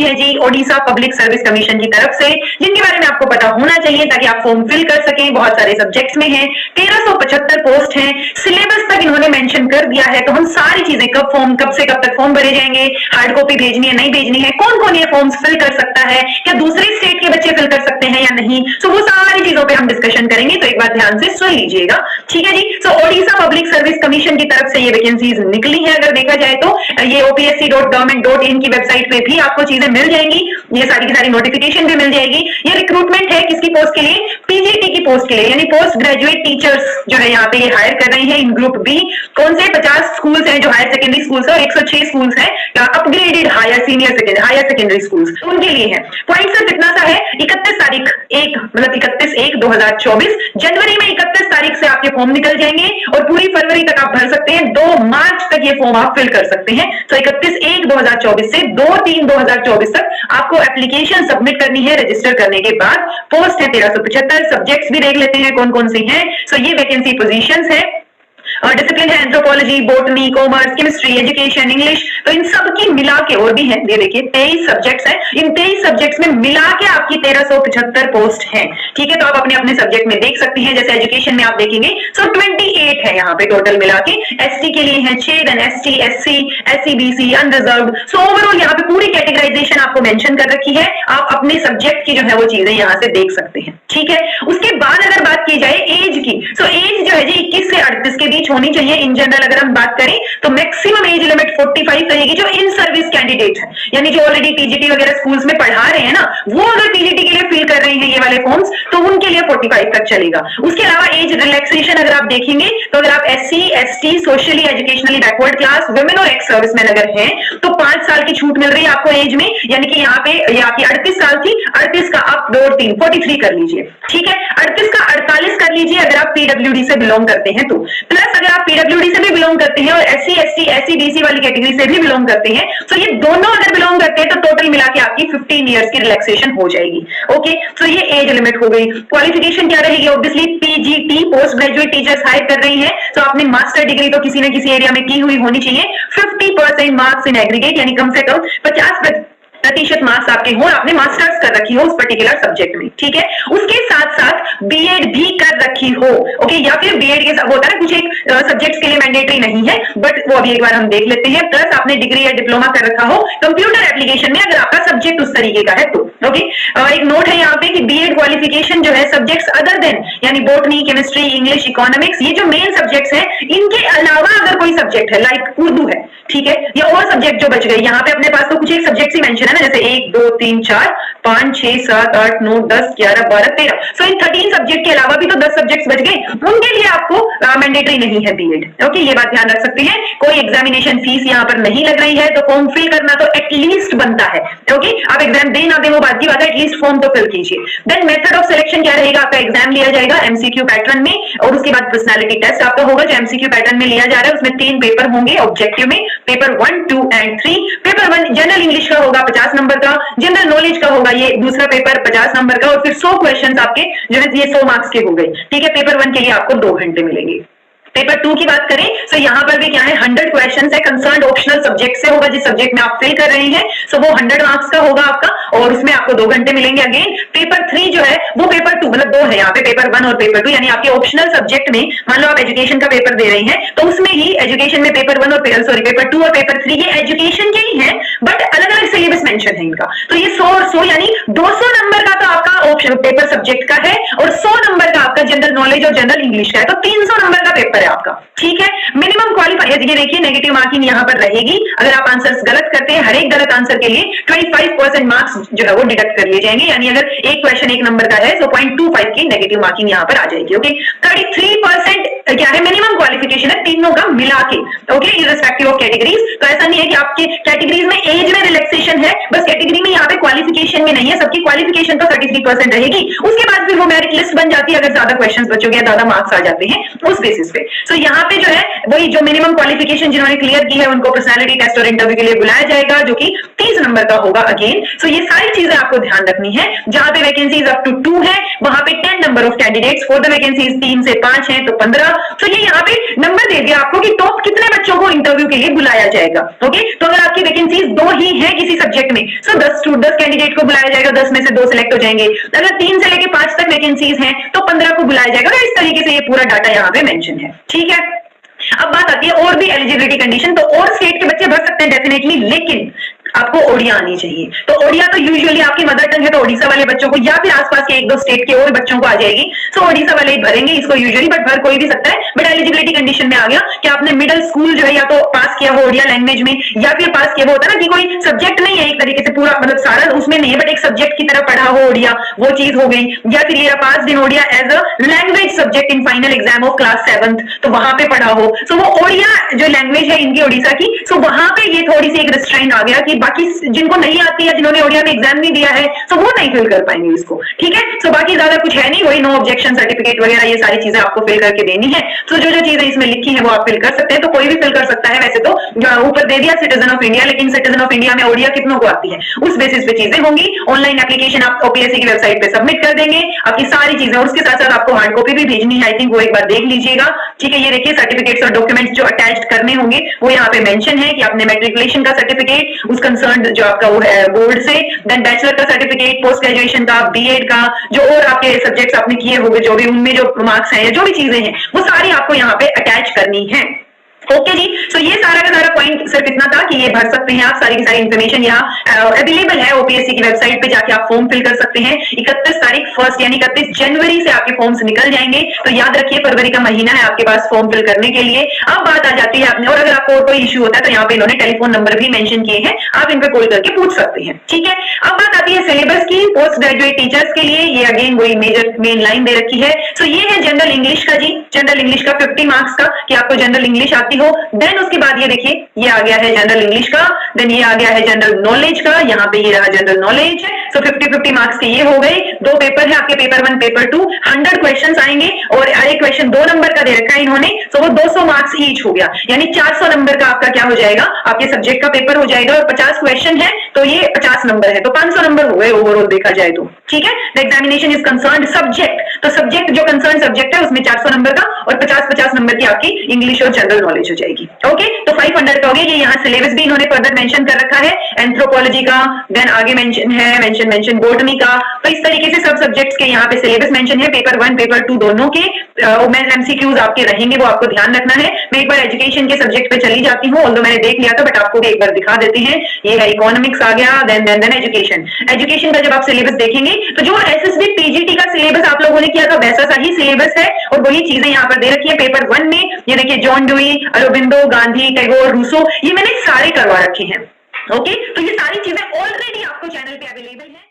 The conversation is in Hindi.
है जी ओडिशा पब्लिक सर्विस कमीशन की तरफ से, जिनके बारे में आपको पता होना चाहिए ताकि आप फॉर्म फिल कर सकें। बहुत सारे सब्जेक्ट्स में है, 1375 पोस्ट है, सिलेबस तक इन्होंने मेंशन कर दिया है। तो हम सारी चीजें कब से कब तक फॉर्म भरे जाएंगे, हार्ड कॉपी भेजनी है नहीं भेजनी है, कौन कौन ये फॉर्म्स फिल कर सकता है, क्या दूसरे स्टेट के बच्चे फिल कर सकते हैं या नहीं, सो वो सारी चीजों पे हम डिस्कशन करेंगे। तो एक बार ध्यान से सुन लीजिएगा, ठीक है जी। सो ओडिशा पब्लिक सर्विस कमीशन की तरफ से ये वैकेंसीज निकली है। अगर देखा जाए तो ये opsc.government.in की वेबसाइट पे भी आपको चीजें मिल जाएंगी, ये सारी की सारी नोटिफिकेशन भी मिल जाएगी। ये रिक्रूटमेंट है किसकी पोस्ट के लिए, पीजीटी की पोस्ट के लिए, यानी पोस्ट ग्रेजुएट टीचर्स जो है यहाँ पे ये हायर कर रहे हैं इन ग्रुप बी। कौन से 50 स्कूल्स हैं जो हायर सेकेंडरी स्कूल्स है, और 106 स्कूल्स हैं अपग्रेडेड हायर सेकेंडरी स्कूल्स, उनके लिए है। पॉइंट सर कितना सा है, 31 तारीख 31/1/2024, जनवरी में 31 तारीख से आपके फॉर्म निकल जाएंगे और पूरी फरवरी तक आप भर सकते हैं। 2 मार्च तक ये फॉर्म आप फिल कर सकते हैं। तो 31/1/2024 से 2/3/2024 तक आपको एप्लीकेशन सबमिट करनी है। रजिस्टर करने के बाद पोस्ट है 1375, सब्जेक्ट्स भी देख लेते हैं कौन कौन सी हैं। सो ये वैकेंसी पोजीशंस है, और डिसिप्लिन है anthropology, botany, commerce, chemistry, education, English. तो इन सब की मिला के और भी है, ये देखिए 23 सब्जेक्ट्स हैं। इन 23 सब्जेक्ट्स में मिला के आपकी 1375 पोस्ट है, ठीक है। तो आप अपने अपने सब्जेक्ट में देख सकती हैं, जैसे एजुकेशन में आप देखेंगे सो 28 है यहाँ पे टोटल मिला के। एसटी के लिए है 6, then ST, SC, SC, BC, unreserved. So overall यहाँ पे पूरी कैटेगराइजेशन आपको मेंशन कर रखी है। आप अपने सब्जेक्ट की जो है वो चीजें यहाँ से देख सकते हैं, ठीक है। उसके बाद अगर बात की जाए एज की, सो एज जो है जी 21 से 38 के बीच होनी चाहिए। इन जनरल अगर हम बात करें तो मैक्सिमम एज लिमिट 45 रहेगी जो इन सर्विस कैंडिडेट है, यानी जो ऑलरेडी पीजीटी वगैरह स्कूल्स में पढ़ा रहे हैं ना, वो अगर पीजीटी के लिए फिल कर रहे हैं ये वाले फॉर्म्स, तो उनके लिए 45 तक चलेगा। उसके अलावा एज रिलैक्सेशन अगर आप देखेंगे तो अगर आप SC, ST, socially educationally backward class, women और एक्स सर्विसमैन अगर हैं तो 5 साल की छूट मिल रही है आपको एज में, यानी कि यहाँ पे ये आपकी 38 साल थी, 38 का आप 2 और 3 43 कर लीजिए, ठीक है। 38 का 48 कर लीजिए अगर आप पीडब्ल्यूडी से बिलोंग करते हैं तो, प्लस अगर आप पीडब्ल्यूडी से भी बिलोंग करते हैं और एससी, एसटी, एससी, बीसी वाली कैटेगरी से भी बिलोंग करते हैं, तो ये दोनों अगर बिलोंग करते हैं तो टोटल मिला के आपकी 15 इयर्स की रिलैक्सेशन हो जाएगी। ओके, तो ये एज लिमिट हो गई। क्वालिफिकेशन क्या रहेगी, obviously PGT, post graduate teachers hire कर रही है, तो आपने मास्टर डिग्री तो किसी न किसी एरिया में की हुई होनी चाहिए। 50% मार्क्स इन एग्रीगेट, यानी कम से कम 50% मार्क्स आपके हो, आपने मास्टर्स कर रखी हो उस पर्टिकुलर सब्जेक्ट में, ठीक है। उसके साथ साथ बीएड भी कर रखी हो, ओके, या फिर बीएड के साथ होता है कुछ एक सब्जेक्ट्स के लिए मैंडेटरी नहीं है, बट वो अभी एक बार हम देख लेते हैं। प्लस आपने डिग्री या डिप्लोमा कर रखा हो कंप्यूटर एप्लीकेशन में अगर आपका सब्जेक्ट उस तरीके का है तो, ओके। एक नोट है यहाँ पे कि बीएड क्वालिफिकेशन जो है सब्जेक्ट्स अदर देन, यानी बॉटनी, केमिस्ट्री, इंग्लिश, इकोनॉमिक्स, ये जो मेन सब्जेक्ट्स हैं, इनके अलावा अगर कोई सब्जेक्ट है लाइक उर्दू है, ठीक है, या और सब्जेक्ट जो बच गए, यहाँ पे अपने पास तो कुछ एक सब्जेक्ट ही मेंशन है ना, जैसे 1 2 3 4 5 6 7 8 9 10 11 12 13, सो इन 13 सब्जेक्ट के अलावा भी तो 10 सब्जेक्ट्स बच गए, उनके लिए आपको मैंडेटरी नहीं है बीएड, ओके। ये बात ध्यान रख सकते हैं। कोई एग्जामिनेशन फीस यहाँ पर नहीं लग रही है, तो फॉर्म फिल करना तो एटलीस्ट बनता है, ओके। आप एग्जाम दे ना दे वो बात की बात है, एटलीस्ट फॉर्म तो फिल कीजिए। देन मेथड ऑफ सिलेक्शन क्या रहेगा, आपका एग्जाम लिया जाएगा एमसीक्यू पैटर्न में, और उसके बाद पर्सनालिटी टेस्ट आपका होगा जो एमसीक्यू पैटर्न में लिया जा रहा है। उसमें 3 पेपर होंगे ऑब्जेक्टिव में, paper 1, 2 and 3। Paper 1 general English का होगा 50 नंबर का, जनरल नॉलेज का होगा ये दूसरा पेपर 50 नंबर का, और फिर 100 क्वेश्चंस आपके जो है ये 100 मार्क्स के हो गए, ठीक है। पेपर 1 के लिए आपको 2 घंटे मिलेंगे। पेपर 2 की बात करें तो यहाँ पर भी क्या है 100 क्वेश्चंस है, कंसर्न्ड ऑप्शनल सब्जेक्ट से होगा, जिस सब्जेक्ट में आप फिल कर रहे हैं, सो वो 100 मार्क्स का होगा आपका, और उसमें आपको 2 घंटे मिलेंगे। अगेन पेपर 3 जो है वो पेपर 2 मतलब 2 है यहाँ पे, पेपर 1 और पेपर 2, यानी आपके ऑप्शनल सब्जेक्ट में मान लो आप एजुकेशन का पेपर दे रहे हैं तो उसमें ही एजुकेशन में पेपर 1 और पेपर 2 और पेपर 3 ये एजुकेशन के ही है, बट अलग अलग सिलेबस मेंशन है इनका। तो ये 100 और 100 यानी 200 नंबर का तो आपका ऑप्शन पेपर सब्जेक्ट का है, और 100 नंबर का आपका जनरल नॉलेज और जनरल इंग्लिश का है, तो 300 नंबर का पेपर है आपका, ठीक है। मिनिमम क्वालिफायर ये देखिए नेगेटिव मार्किंग यहाँ पर रहेगी, अगर आप आंसर्स गलत करते हैं, हर एक गलत आंसर के लिए 25% मार्क्स जो है वो डिडक्ट कर लिए जाएंगे, यानी अगर एक क्वेश्चन 1 नंबर का है तो 0.25 की नेगेटिव मार्किंग यहाँ पर आ जाएगी, ओके। 33% क्या है मिनिमम क्वालिफिकेशन है तीनों का मिला के, ओके, इररिस्पेक्टिव ऑफ कैटेगरीज। तो ऐसा नहीं है कि आपके कैटेगरीज में एज में रिलैक्सेशन है, बस कैटेगरी में यहाँ पे क्वालिफिकेशन क्वालिफिकेशन में नहीं है, सबकी क्वालिफिकेशन तो 33% रहेगी, उसके बाद फिर वो मेरिट लिस्ट बन जाती है अगर ज्यादा क्वेश्चंस बचोगे, ज्यादा मार्क्स आ जाते हैं उस बेसिस पे। सो यहाँ पे जो है वही जो मिनिमम क्वालिफिकेशन जिन्होंने क्लियर की है उनको पर्सनालिटी टेस्ट और इंटरव्यू के लिए बुलाया जाएगा, जो कि 30 नंबर का होगा अगेन। सो ये सारी चीजें आपको ध्यान रखनी है। जहां पे वैकेंसीज अप टू 2 है वहां पे 10 number of candidates, for the vacancies 3 से 5 है तो 15। तो ये यहाँ पे नंबर दे दिया आपको कि टॉप कितने बच्चों को इंटरव्यू के लिए बुलाया जाएगा। ओके, तो अगर आपकी वैकेंसीज 2 ही है किसी सब्जेक्ट में, सो 10 कैंडिडेट को बुलाया जाएगा, 10 में से 2 सिलेक्ट हो जाएंगे। अगर 3 से लेके 5 तक वैकेंसीज हैं तो 15 को बुलाया जाएगा। तो इस तरीके से ये पूरा डाटा यहाँ पे मेंशन है, ठीक है। अब बात आती है और भी एलिजिबिलिटी कंडीशन। तो और स्टेट के बच्चे भर सकते हैं डेफिनेटली, लेकिन आपको ओडिया आनी चाहिए। तो ओडिया तो यूजुअली आपकी मदर टंग है, तो ओडिशा वाले बच्चों को या फिर आसपास के 1-2 स्टेट के और बच्चों को आ जाएगी। सो ओडिशा वाले ही भरेंगे इसको यूजुअली, बट भर कोई भी सकता है। बट एलिजिबिलिटी कंडीशन में आ गया कि आपने मिडिल स्कूल जो है या तो पास किया हो ओडिया लैंग्वेज में, या फिर पास किया होता है ना कि कोई सब्जेक्ट नहीं है एक तरीके से पूरा, मतलब सारा उसमें नहीं है बट एक सब्जेक्ट की तरह पढ़ा हो ओडिया, वो चीज हो गई। या फिर ये pass in Odia as a language subject in final exam of class 7th, तो वहां पे पढ़ा हो। सो वो ओडिया जो लैंग्वेज है इनकी ओडिशा की, सो वहां पे ये थोड़ी सी एक रिस्ट्रेंट आ गया कि बाकी जिनको नहीं आती है, जिन्होंने ओडिया में एग्जाम नहीं दिया है, तो वो नहीं फिल कर पाएंगे इसको, ठीक है। सो बाकी ज्यादा कुछ है नहीं, वही नो ऑब्जेक्शन सर्टिफिकेट वगैरह ये सारी चीजें आपको फिल करके देनी है। तो जो जो चीजें इसमें लिखी है वो आप फिल कर सकते हैं, तो कोई भी फिल कर सकता है। वैसे तो ऊपर दे दिया सिटीजन ऑफ इंडिया, लेकिन सिटीजन ऑफ इंडिया में ओडिया कितनों को आती है उस बेसिस पे चीजें होंगी। ऑनलाइन एप्लीकेशन आप ओपीएससी की वेबसाइट पे सबमिट कर देंगे, आपकी सारी चीजें, और उसके साथ साथ आपको हार्ड कॉपी भी भेजनी है, आई थिंक वो एक बार देख लीजिएगा, ठीक है। ये देखिए सर्टिफिकेट्स और डॉक्यूमेंट्स जो अटैच करने होंगे वो यहाँ पे मेंशन है कि आपने मैट्रिकुलेशन का सर्टिफिकेट उस कंसर्न जो आपका वो है बोर्ड से, देन बैचलर का सर्टिफिकेट, पोस्ट ग्रेजुएशन का, बीएड का, जो और आपके सब्जेक्ट्स आपने किए होंगे जो भी उनमें जो मार्क्स हैं या जो भी चीजें हैं वो सारी आपको यहाँ पे अटैच करनी है। ओके जी, सो ये सारा का सारा पॉइंट सिर्फ इतना था कि ये भर सकते हैं आप, सारी की सारी इन्फॉर्मेशन यहाँ अवेलेबल है ओपीएससी की वेबसाइट पे, जाके आप फॉर्म फिल कर सकते हैं। 31 तारीख फर्स्ट यानी 31 जनवरी से आपके फॉर्म्स निकल जाएंगे, तो याद रखिए फरवरी का महीना है आपके पास फॉर्म फिल करने के लिए। अब बात आ जाती है आपने, और अगर आपको कोई इश्यू होता है तो यहाँ पे इन्होंने टेलीफोन नंबर भी मेंशन किए हैं, आप इन पे कॉल करके पूछ सकते हैं, ठीक है। अब बात आती है सिलेबस की पोस्ट ग्रेजुएट टीचर्स के लिए, ये अगेन वही मेजर मेन लाइन दे रखी है। सो ये है जनरल इंग्लिश का जी, जनरल इंग्लिश का 50 मार्क्स का, कि आपको जनरल इंग्लिश आती हो। देन उसके बाद ये देखिए ये आ गया है जनरल इंग्लिश का, देन ये आ गया है जनरल नॉलेज का, यहाँ पे ये रहा जनरल नॉलेज। सो 50-50 मार्क्स के ये हो गए। 2 पेपर है आपके, पेपर 1 पेपर 2, 100 क्वेश्चंस आएंगे और एक क्वेश्चन 2 नंबर का दे रखा है इन्होंने, तो वो 200 मार्क्स ईच हो गया, यानी 400 नंबर का आपका क्या हो जाएगा, आपके सब्जेक्ट का पेपर हो जाएगा। और 50 क्वेश्चन है तो ये 50 नंबर है, तो 500 नंबर हो गए ओवरऑल देखा जाए तो, ठीक है। The examination is concern subject, तो सब्जेक्ट जो कंसर्न सब्जेक्ट है उसमें 400 नंबर का और 50-50 नंबर की आपकी इंग्लिश और जनरल नॉलेज हो जाएगी। ओके, तो 500 का हो गया। ये यहाँ सिलेबस भी इन्होंने फर्दर मेंशन कर रखा है एंथ्रोपोलॉजी का, देन आगे मेंशन है मेंशन बॉटनी का। तो इस तरीके से सब सब्जेक्ट्स के यहाँ पे सिलेबस मेंशन है, पेपर 1 पेपर 2 दोनों के। एमसीक्यूज आपके रहेंगे, वो आपको ध्यान रखना है। मैं एक बार एजुकेशन के सब्जेक्ट पे चली जाती हूँ, ऑल्दो मैंने देख लिया था बट आपको भी एक बार दिखा देते हैं। ये है इकोनॉमिक्स आ गया, देन एजुकेशन का जब आप सिलेबस देखेंगे तो जो एसएसबी पीजीटी का सिलेबस आप लोगों ने किया था वैसा सा ही सिलेबस है, और वही चीजें यहाँ पर दे रखी है। पेपर 1 में ये देखिए John Dewey, Aurobindo, Gandhi, Tagore, Rousseau, ये मैंने सारे करवा रखे हैं। ओके, तो ये सारी चीजें ऑलरेडी आपको चैनल पे अवेलेबल है।